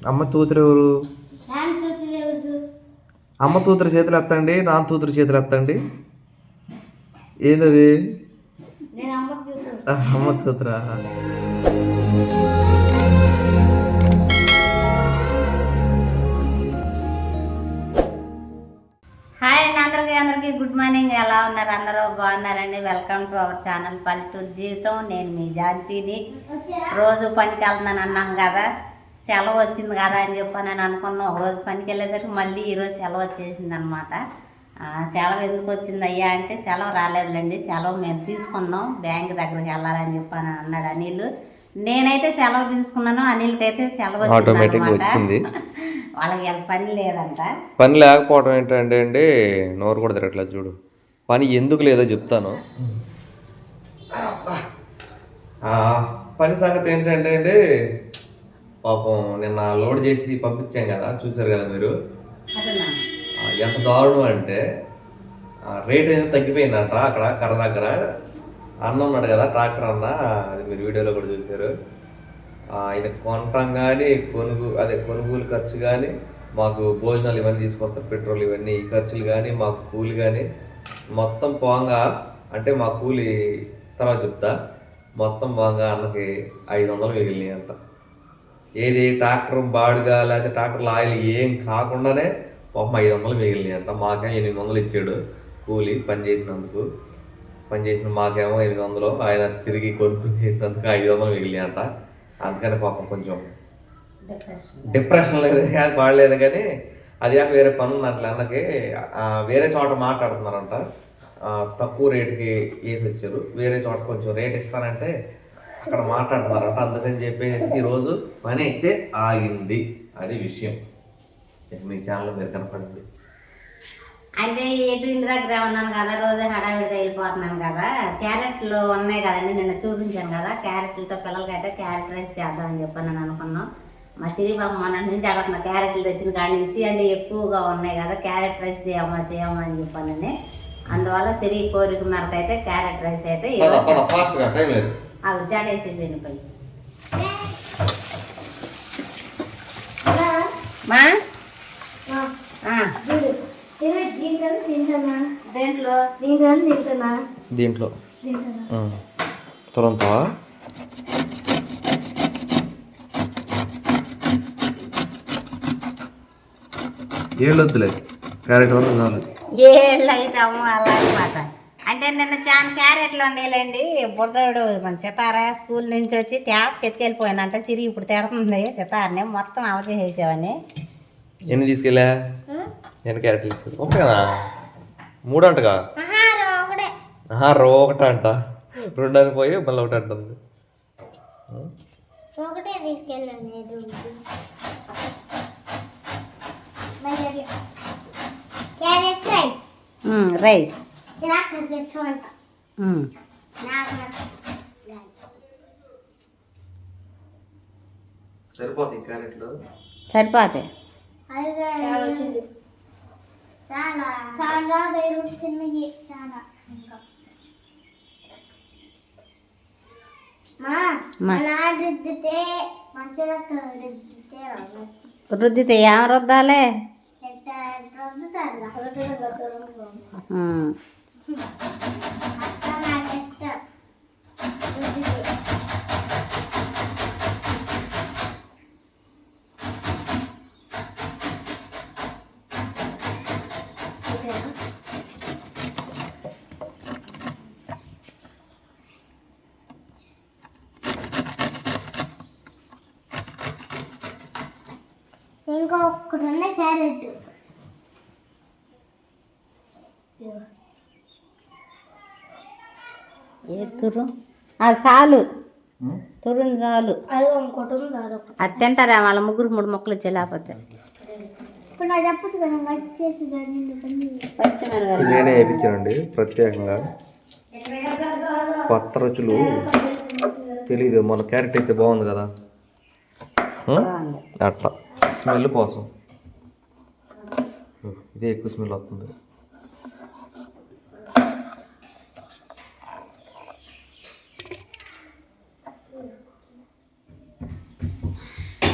అమ్మ తూతురు ఎవరు? అమ్మ తూతురు చేతులు ఎత్తండి, నాన్న తూతురు చేతులు ఎత్తండి. ఏందది? అమ్మ తూతురా? హాయ్ అండి, అందరికీ గుడ్ మార్నింగ్. ఎలా ఉన్నారు? అందరూ బాగున్నారండి. వెల్కమ్ టు అవర్ ఛానల్ పల్లెటూరు జీవితం. నేను మీ ఝాన్సీని. రోజు పనికి వెళ్తున్నాను అన్నాం కదా, సెలవు వచ్చింది కదా అని చెప్పి నేను అనుకున్నాను. ఒకరోజు పనికి వెళ్ళేసరికి మళ్ళీ ఈరోజు సెలవు వచ్చేసింది అనమాట. సెలవు ఎందుకు వచ్చింది అయ్యా అంటే, సెలవు రాలేదులేండి, సెలవు మేము తీసుకున్నాం, బ్యాంక్ దగ్గరికి వెళ్ళాలని చెప్పని అన్నాడు అనిల్. నేనైతే సెలవు తీసుకున్నాను, అనిల్కి అయితే సెలవు వచ్చింది. వాళ్ళకి పని లేదంట. పని లేకపోవడం ఏంటంటే అండి, నోరు కూడా తిరగట్లేదు చూడు. పని ఎందుకు లేదో చెప్తాను. పని సంగతి ఏంటంటే అండి, పాపం నిన్న లోడ్ చేసి పంపించాం కదా, చూసారు కదా మీరు. ఎంత దారుణం అంటే, రేట్ అనేది తగ్గిపోయిందంట అక్కడ కర్ర దగ్గర. అన్న ఉన్నాడు కదా, ట్రాక్టర్ అన్న, అది మీరు వీడియోలో కూడా చూసారు. ఇది కొనటం కానీ కొనుగోలు ఖర్చు కానీ, మాకు భోజనాలు ఇవన్నీ తీసుకొస్తారు, పెట్రోల్ ఇవన్నీ ఈ ఖర్చులు కానీ, మాకు కూలి కానీ మొత్తం పోంగా, అంటే మా కూలి తర్వాత చెప్తా, మొత్తం పోంగా అన్నకి 500 మిగిలినాయి అంట. ఏది ట్రాక్టర్ బాడుగా లేకపోతే ట్రాక్టర్లో ఆయిల్ ఏం కాకుండానే పాపం 500 మిగిలినాయి అంట. మాకేమో 800 ఇచ్చాడు కూలి పని చేసినందుకు. పని చేసిన మాకేమో 800, ఆయన తిరిగి కొనుక్కుని చేసినందుకు 500 మిగిలినాయి అంట. అందుకని పాపం కొంచెం డిప్రెషన్ లేదు, బాడలేదు. కానీ అది కాక వేరే పని ఉంది అట్లా అన్నకి. వేరే చోట మాట్లాడుతున్నారంట, తక్కువ రేటుకి వేసి వచ్చారు. వేరే చోట కొంచెం రేట్ ఇస్తానంటే అక్కడ మాట్లాడుతున్నారంట. అందుకని చెప్పేసి ఈరోజు పని అయితే ఆగింది. అది విషయం. మీ ఛానల్లో మీరు కనపడింది అంటే ఎటు ఇంటి దగ్గర ఉన్నాను కదా, రోజు హడావిడిగా వెళ్ళిపోతున్నాను కదా. క్యారెట్లు ఉన్నాయి కదండి, నిన్న చూపించాను కదా. క్యారెట్లతో పిల్లలకైతే క్యారెట్ రైస్ చేద్దామని చెప్పి నేను అనుకున్నాం. మా సిరిబాబు మొన్న నుంచి అడుగుతున్నా, క్యారెట్లు తెచ్చిన కాడి నుంచి అంటే ఎక్కువగా ఉన్నాయి కదా, క్యారెట్ రైస్ చేయమ్మా అని చెప్పానని. అందువల్ల సిరి కోరిక మేరకు అయితే క్యారెట్ రైస్ అయితే అవి జాడేసేసి వెళ్ళిపోయి మా దీంట్లో తురంతా ఏళ్ళొద్దులేదు, క్యారెట్ వల్ల చాలు. ఏళ్ళు అయితే అమ్మ అలా అనమాట. అంటే నిన్న చాలా క్యారెట్లు ఉండేలేండి. బుడ్డోడు మన సితారా స్కూల్ నుంచి వచ్చి తేపకి ఎత్తుకెళ్ళిపోయానంట. సిరి ఇప్పుడు తిడుతుంది సితారని, మొత్తం అవచేసేసావని. ఎన్ని తీసుకెళ్ళా? ఎన్ని క్యారెట్లు తీసుకెళ్ళి? ఓకేనా? 3 అంటగా? ఒకటే అంట. 2 అని పోయి మళ్ళీ ఒకటి అంటుంది. ఒకటే తీసుకెళ్ళాను. క్యారెట్ రైస్ రైస్ సరిపోతాయి క్యారెట్లు, సరిపోతాయి. చాలా చాలా చిన్నవి చాలా. రుద్దితే ఏం రుద్దాలే? ఇంకా ఒక్కటి ఉన్నాయి క్యారెట్. ఏ తురు అది చాలు, తురుని చాలు. అది ఇంకోటి ఉంది, అదొక అది తింటారా వాళ్ళ 3 ముక్కలు ఇచ్చే. లేకపోతే ఇప్పుడు నాకు చెప్పచ్చు కదా, వచ్చేసి పచ్చిమిరపకాయలు నేనే వేయించానండి ప్రత్యేకంగా. కొత్త రుచులు తెలీదు. మన క్యారెట్ అయితే బాగుంది కదా, అట్లా స్మెల్ కోసం. ఇదే ఎక్కువ స్మెల్ వస్తుంది.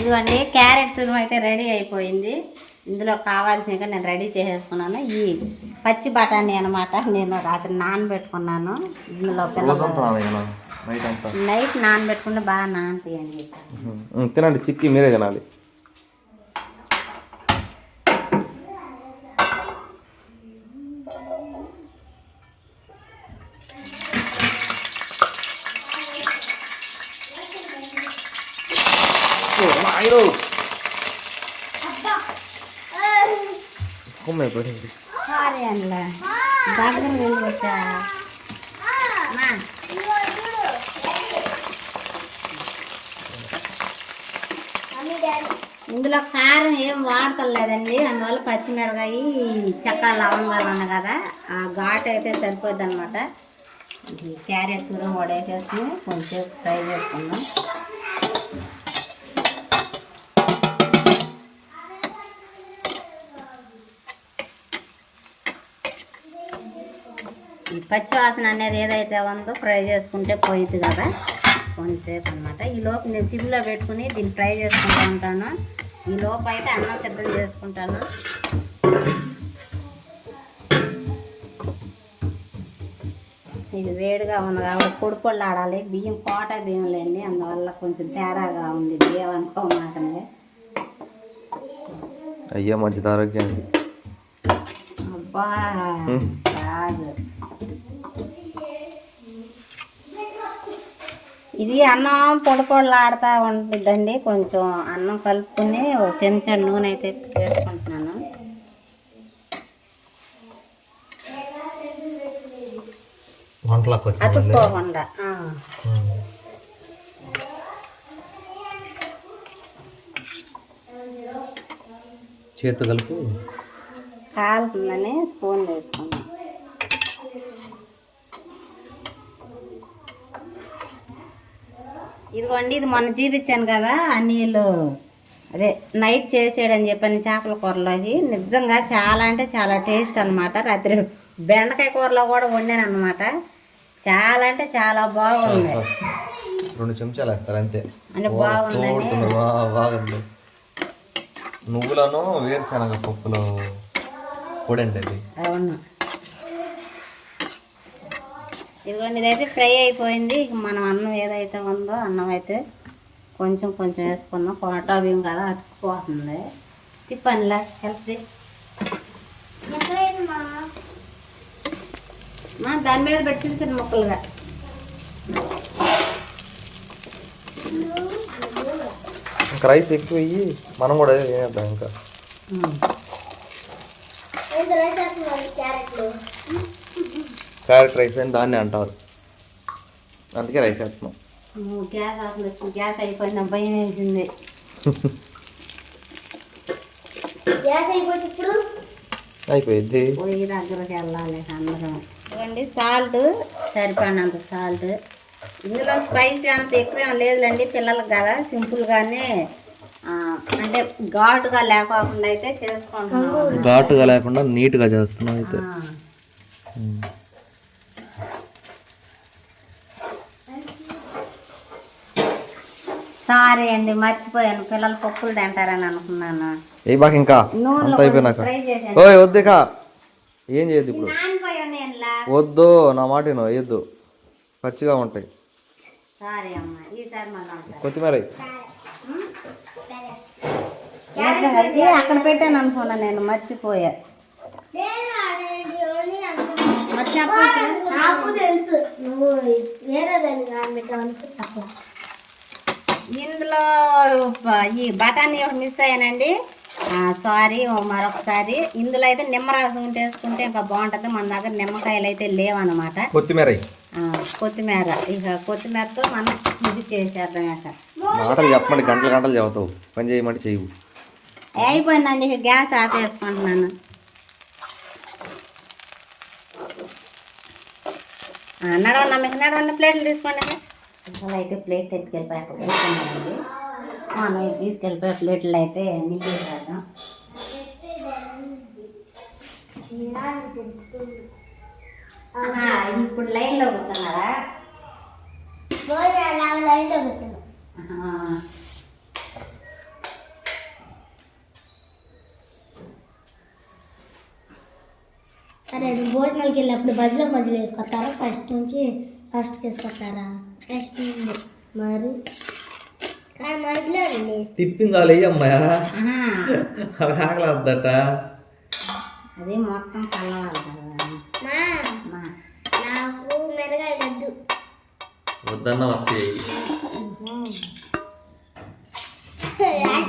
ఇదిగోండి క్యారెట్ తురుము అయితే రెడీ అయిపోయింది. ఇందులో కావాల్సినవి నేను రెడీ చేసేసుకున్నాను. ఈ పచ్చి బఠానీ అనమాట, నేను రాత్రి నానబెట్టుకున్నాను. ఇందులో నైట్ నానబెట్టుకుంటే బాగా నానిపోయండి. తినండి, చిక్కి మీరే తినాలి. సారీ అందులో దగ్గర వెళ్ళొచ్చా. ఇందులో కారం ఏం వాడతలేదండి, అందువల్ల పచ్చిమిరకాయ చెక్క లవంగాలు ఉన్నాయి కదా, ఆ ఘాటు అయితే సరిపోద్ది అనమాట. క్యారెట్ తురుము వడేసేసుకుని కొంచెం ఫ్రై చేసుకుందాం. ఈ పచ్చి వాసన అనేది ఏదైతే ఉందో ఫ్రై చేసుకుంటే పోయిద్ది కదా కొంచెంసేపు అనమాట. ఈ లోపు నేను సిమ్లో పెట్టుకుని దీన్ని ఫ్రై చేసుకుంటూ ఉంటాను. ఈ లోపు అయితే అన్నం సిద్ధం చేసుకుంటాను. ఇది వేడిగా ఉంది కాబట్టి పొడి ఆడాలి. బియ్యం కోట బియ్యం లేండి, అందువల్ల కొంచెం తేడాగా ఉంది. బియ్యం అనుకోమాకండి. అయ్యా మంచిది ఆరోగ్యానికి. అబ్బా కాదు, ఇది అన్నం పొడిలాడుతూ ఉంటుందండి. కొంచెం అన్నం కలుపుకుని ఒక చెంచా నూనె అయితే వేసుకుంటున్నాను. అతుక్కోకుండా చేతి కలుపు కాలుతుందని స్పూన్ వేసుకున్నాం. ఇదిగోండి, ఇది మొన్న చూపించాను కదా అన్నీళ్ళు, అదే నైట్ చేసేయడని చెప్పాను చేపల కూరలోకి. నిజంగా చాలా అంటే చాలా టేస్ట్ అనమాట. రాత్రి బెండకాయ కూరలో కూడా వండాను అనమాట. చాలా అంటే చాలా బాగుంది. 2 చెంచాలు వేస్తారు అంతే అంటే బాగుంది. బాగుంది. నువ్వులను వేరుశనగ పప్పులో పొడి అంటే అది. అవును. ఇదిగోండి, ఇదైతే ఫ్రై అయిపోయింది. ఇక మనం అన్నం ఏదైతే ఉందో అన్నం అయితే కొంచెం కొంచెం వేసుకుందాం. కోటా బియ్యం కదా అతుక్కుపోతుంది. తిప్పనిలా హెల్ప్ చేయి. దాని మీద పెట్టి చిన్న ముక్కలుగా. ఇంకా రైస్ ఎక్కువ అయ్యి మనం కూడా తినేద్దాం. ఇంకా క్యారెట్ రైస్ అని దాన్ని అంటారు, అందుకే రైస్ వేస్తున్నాం. గ్యాస్ ఆఫ్ గ్యాస్ అయిపోయింది, భయం వేసింది. అయిపోయింది. పొయ్యి దగ్గరకు వెళ్ళాలి అందరం. ఇవ్వండి సాల్ట్, సరిపడినంత సాల్ట్. ఇందులో స్పైసీ అంత ఎక్కువేం లేదులేండి, పిల్లలకు కదా సింపుల్గానే, అంటే ఘాటుగా లేకోకుండా అయితే చేసుకుంటున్నాం. ఘాటుగా లేకుండా నీట్గా చేస్తున్నాం అయితే. సారీ అండి, మర్చిపోయాను. పిల్లలు పప్పులు తింటారని అనుకున్నాను. ఏ బాగా ఇంకా అయిపోయినాక వద్దుకా ఏం చేయొద్దు ఇప్పుడు. వద్దు, నా మాట వేయద్దు, పచ్చిగా ఉంటాయి. కొత్తిమీర ఇది అక్కడ పెట్టాను అనుకున్నా, నేను మర్చిపోయా. నాకు తెలుసు నువ్వు వేరే ఇందులో ఈ బఠానీ ఒకటి మిస్ అయ్యానండి, సారీ మరొకసారి. ఇందులో అయితే నిమ్మరసం ఉంటే వేసుకుంటే ఇంకా బాగుంటుంది. మన దగ్గర నిమ్మకాయలు అయితే లేవన్నమాట. కొత్తిమీర ఇక కొత్తిమీరతో మనం ఇది చేసేద్దాం. మాటలు చెప్పమంటే గంటలు గంటలు చెబుతావు, పని చేయమంటే చేయవు. అయిపోయిందండి, ఇక గ్యాస్ ఆఫ్ వేసుకుంటున్నాను. నడవన్నా మీకు నడవన్న ప్లేట్లు తీసుకోండి. అలా అయితే ప్లేట్ ఎత్తుకెళ్ళిపోయి అక్కడ వేసుకున్నానండి. మనం తీసుకెళ్ళిపోయే ప్లేట్లు అయితే నింపేసాను. ఇప్పుడు లైన్లో కూర్చున్నారా? లైన్లో కూర్చున్నా. సరే నువ్వు భోజనాలకి వెళ్ళినప్పుడు మధ్యలో వేసుకొస్తారా ఫస్ట్ నుంచి లాస్ట్కి వేసుకొస్తారా ఫస్ట్ మరి కానీ మధ్యలో తిప్పింది వాళ్ళు అమ్మాయా అలా ఆకలేద్దట. అది మొత్తం చల్లవాలి కదా. నాకు మెరగాయలు వద్దు. వద్దన్న వచ్చేయి.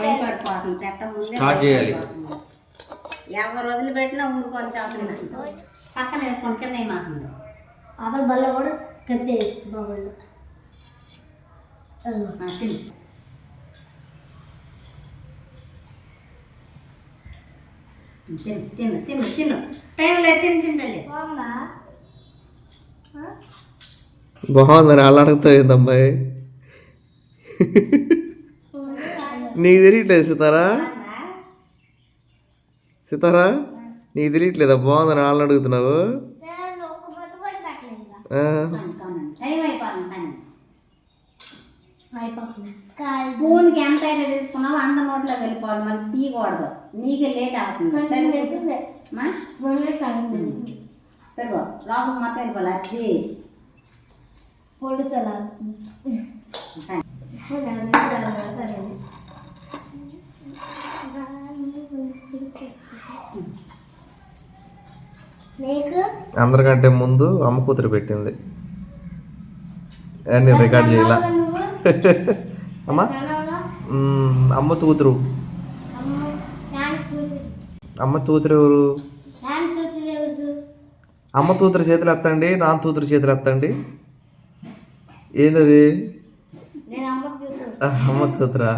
భయపడిపోతుంది పెట్ట ముందే స్టార్ట్ చేయాలి. ఎవరు వదిలిపెట్టినా ఊరుకొని చేపలు పక్కన వేసుకొని కింద ఏమాకుండా ఆపల బల్ల కూడా కత్తి బాగుంది. తిను తిను తిను తిను టైం లేదు తిను తింటలే. బాగుందని అలా అడుగుతావు ఏందమ్మాయి? నీకు తెలియట్లేదు సితారా? సితారా నీకు తెలియట్లేదా బాగుందని వాళ్ళని అడుగుతున్నావు? టైం అయిపోతుంది. స్పూన్కి ఎంత అయితే తీసుకున్నావో అంత నోట్లో వెళ్ళిపోవాలి, మళ్ళీ తీయకూడదు. నీకే లేట్ అవుతుంది. పెట్టుకో లోపల మొత్తం వెళ్ళిపోవాలి. అది పొడుతలా నీకు అందరికంటే ముందు అమ్మ కూతురు పెట్టింది. నేను రికార్డ్ చేయాల. అమ్మా అమ్మ కూతురు. అమ్మ కూతురు ఎవరు? అమ్మ కూతురు చేతులు ఎత్తండి, నాన్న కూతురు చేతులు ఎత్తండి. ఏందది? అమ్మ కూతురా?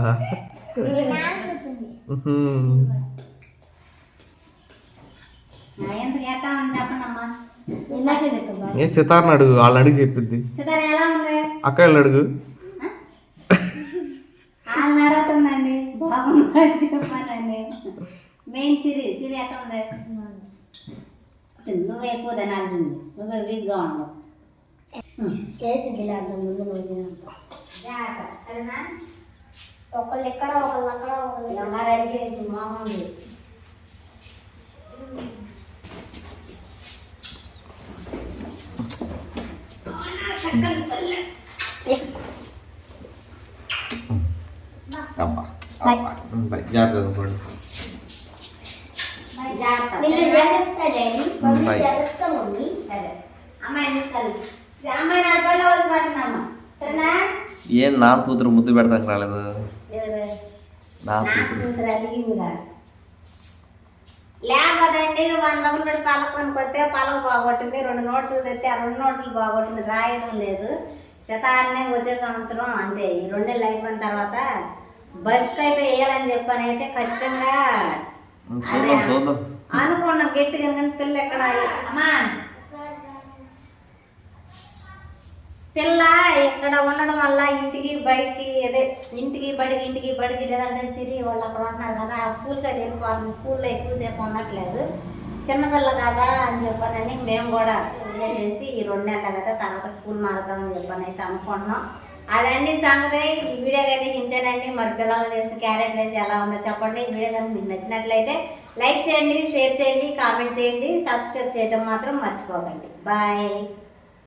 ఎంత చేస్తామని చెప్పండి అమ్మా. ఏ సితార్ని అడుగు, వాళ్ళని అడిగి చెప్పిద్ది. సితార ఎలా ఉంది? అక్కయ్యలు అడుగు. వాళ్ళని అడుగుతుందండి. బాగుందని చెప్పానండి. మెయిన్ సిరి సిరి ఎట్లా ఉంది? నువ్వు ఎక్కువ తినాల్సింది, నువ్వు వీక్గా ఉండవు. ఒకళ్ళు ఎక్కడ ఒకళ్ళు అక్కడ ఒకళ్ళు రెడీ చేసి మామూలు జాగ్రత్త అనుకోండి. అమ్మాయి నడపడిలో వచ్చి పట్టిందమ్మా. సరేనా? ఏం నా కూతురు ముద్దు పెడతానికి రాలేదు? నా కూతురు అలిగిందిగా. లేకపోతే అండి 100 రూపాయలు పెట్టి పలక కొనుక్కొస్తే పలక బాగొట్టింది. 2 నోట్సులు తెస్తే ఆ 2 నోట్సులు బాగొట్టింది. రాయడం లేదు. శతాన్నే వచ్చే సంవత్సరం అంటే ఈ 2 నెలలు అయిపోయిన తర్వాత బస్కి అయితే వేయాలని చెప్పని అయితే ఖచ్చితంగా అనుకున్నాం గట్టిగా. కానీ పిల్ల ఎక్కడ అమ్మా పిల్ల ఇక్కడ ఉండడం వల్ల ఇంటికి బయటికి అదే ఇంటికి బడికి లేదంటే సిరి వాళ్ళు అక్కడ ఉంటున్నారు కదా, ఆ స్కూల్కి అయితే వెళ్ళిపోతుంది. స్కూల్లో ఎక్కువసేపు ఉండట్లేదు. చిన్నపిల్ల కదా అని చెప్పానని మేము కూడా వదిలేసి ఈ 2 నెలలు కదా తర్వాత స్కూల్ మారుతామని చెప్పని అయితే అనుకుంటున్నాం. అదండి సంగతి. ఈ వీడియోకి అయితే ఇంతేనండి. మరి పిల్లలు చేసిన క్యారెట్ రైస్ ఎలా ఉందో చెప్పండి. ఈ వీడియో కనుక మీకు నచ్చినట్లయితే లైక్ చేయండి, షేర్ చేయండి, కామెంట్ చేయండి, సబ్స్క్రైబ్ చేయడం మాత్రం మర్చిపోకండి. బాయ్.